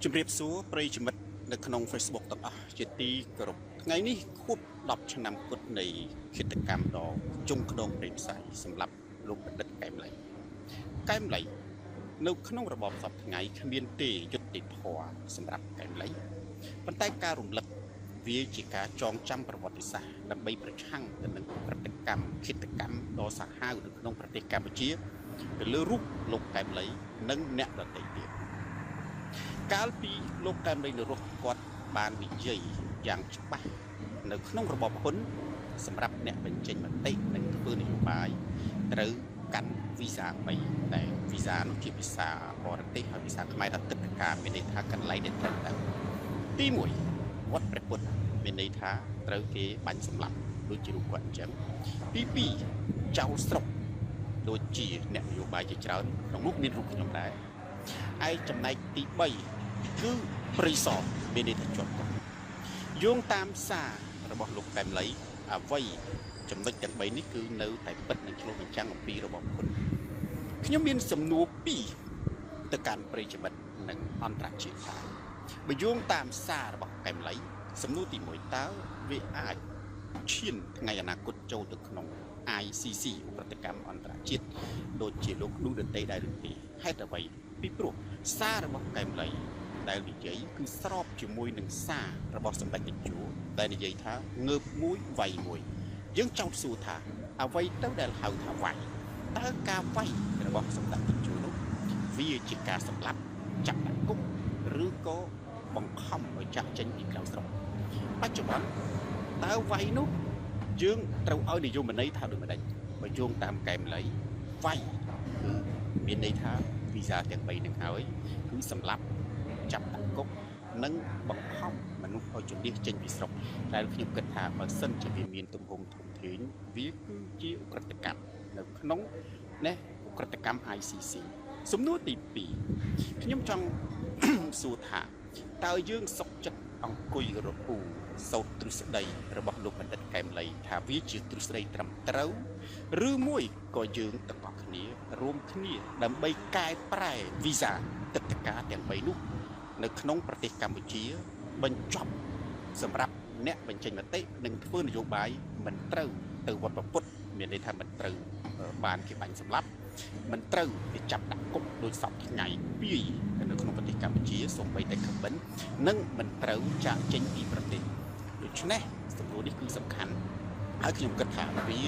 ជំរាបសួរប្រិយមិត្តនៅក្នុង Facebook ទាំងអស់ជាទីគោរពថ្ងៃនេះខួប10ឆ្នាំពុទ្ធនៃគិតកម្មដ៏ជុំខ្នងព្រៃផ្សៃសម្រាប់លោកបណ្ឌិតកែមលីនៅក្នុងរបបសពថ្ងៃគ្មានទេយុត្តិធម៌សម្រាប់កែមលីប៉ុន្តែការរំលឹកវាជាការចងចាំប្រវត្តិសាស្ត្រដើម្បីប្រឆាំងទៅនឹងប្រតិកម្មគិតកម្មដ៏សាហាវនៅក្នុងប្រទេសកម្ពុជាទៅលើរូបលោកកែមលីនិងអ្នកដទៃទៀតកាលពីលោកកែមលីនៅរស់គាត់បាននិយាយយ៉ាងច្បាស់នៅក្នុងរបបហ៊ុនសម្រាប់អ្នកបញ្ចេញមតិនិងធ្វើនយោបាយត្រូវកាន់វីសា3តែវីសានោះជាភាសាបរទេសហើយភាសាខ្មែរថាទឹកកាមានន័យថាកន្លែងដែលត្រូវទៅទី1វត្តព្រះពុទ្ធមានន័យថាត្រូវគេបាញ់សម្លាប់ដូចជារូបគាត់អញ្ចឹងទី2ចៅស្រុកដូចជាអ្នកនយោបាយជាច្រើនក្នុងនោះមានរូបខ្ញុំដែរឯចំណែកទី3គឺព្រីសតមានន័យថាជាប់គាត់យោងតាមសាររបស់លោកកែមលីអ្វីចំណុចទាំង3នេះគឺនៅតែពិតនឹងឆ្លុះបញ្ចាំងអំពីរបបហ៊ុនខ្ញុំមានសំណួរ2ទៅកាន់ប្រិយមិត្តនិងអន្តរជាតិថាបើយោងតាមសាររបស់កែមលីសំណួរទី1តើវាអាចឈានថ្ងៃអនាគតចូលទៅក្នុង ICC ឧក្រិដ្ឋកម្មអន្តរជាតិដូចជាលោកឌូដឺតេដែរឬទេហេតុអ្វីពីព្រោះសាររបស់កែមលីដែលនិយាយគឺស្របជាមួយនឹងសាររបស់សម្ដេចតេជោដែលនិយាយថាងើបមួយវាយមួយយើងចោទសួរថាអ្វីទៅដែលហៅថាវាយតើការវាយរបស់សម្ដេចតេជោនោះវាជាការសម្លាប់ចាប់ដាក់គុកឬក៏បង្ខំឲ្យចាក់ចេញពីក្រៅស្រុកបច្ចុប្បន្នតើវាយនោះយើងត្រូវឲ្យនិយមន័យថាដូចម្ដេចបើយោងតាមកែមលីវាយគឺមានន័យថាវីសាទាំង3នឹងហើយគឺសម្លាប់ចាប់ដាក់គុកនិងបង្ខំមនុស្សឲ្យជម្លៀសចេញពីស្រុកដែលខ្ញុំគិតថាបើសិនជាវាមានទំហំធំធេងវាគឺជាឧក្រិដ្ឋកម្មនៅក្នុងនេះឧក្រិដ្ឋកម្ម ICC សំណួរទី2ខ្ញុំចង់សួរថាតើយើងសុខចិត្តអង្គុយរពូសោតទ្រឹស្ដីរបស់លោកបណ្ឌិតកែមលីថាវាជាទ្រឹស្ដីត្រឹមត្រូវឬមួយក៏យើងទាំងអស់គ្នារួមគ្នាដើម្បីកែប្រែវីសាទឹកតការទាំង3នោះនៅក្នុងប្រទេសកម្ពុជាបញ្ចប់សម្រាប់អ្នកបញ្ចេញមតិនិងធ្វើនយោបាយមិនត្រូវទៅវត្តប្រពុតមានន័យថាមិនត្រូវបានគេបាញ់សម្លាប់មិនត្រូវគេចាប់ដាក់គុកដោយសពថ្ងៃពីនៅក្នុងប្រទេសកម្ពុជាសូម្បីតែខបិននិងមិនត្រូវចាក់ចេញពីប្រទេសដូច្នេះសំណួរនេះគឺសំខាន់ហើយខ្ញុំគិតថាវា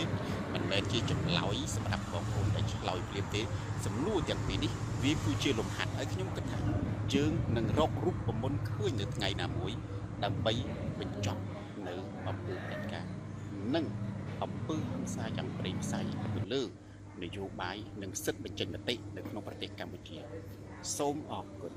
មិនមែនជាចម្លើយសម្រាប់បងប្អូនដែលឆ្លើយព្រាមទេសំណួរទាំងពីរនេះវាគឺជាលំហាត់ហើយខ្ញុំគិតថាយើងនឹងរករូបមន្តឃើញនៅថ្ងៃណាមួយដើម្បីបញ្ចប់នៅអំពើផ្ដាច់ការនិងអំពើហិង្សាយ៉ាងព្រៃផ្សៃទៅលើនយោបាយនិងសិទ្ធិបញ្ចេញមតិនៅក្នុងប្រទេសកម្ពុជាសូមអរគុណ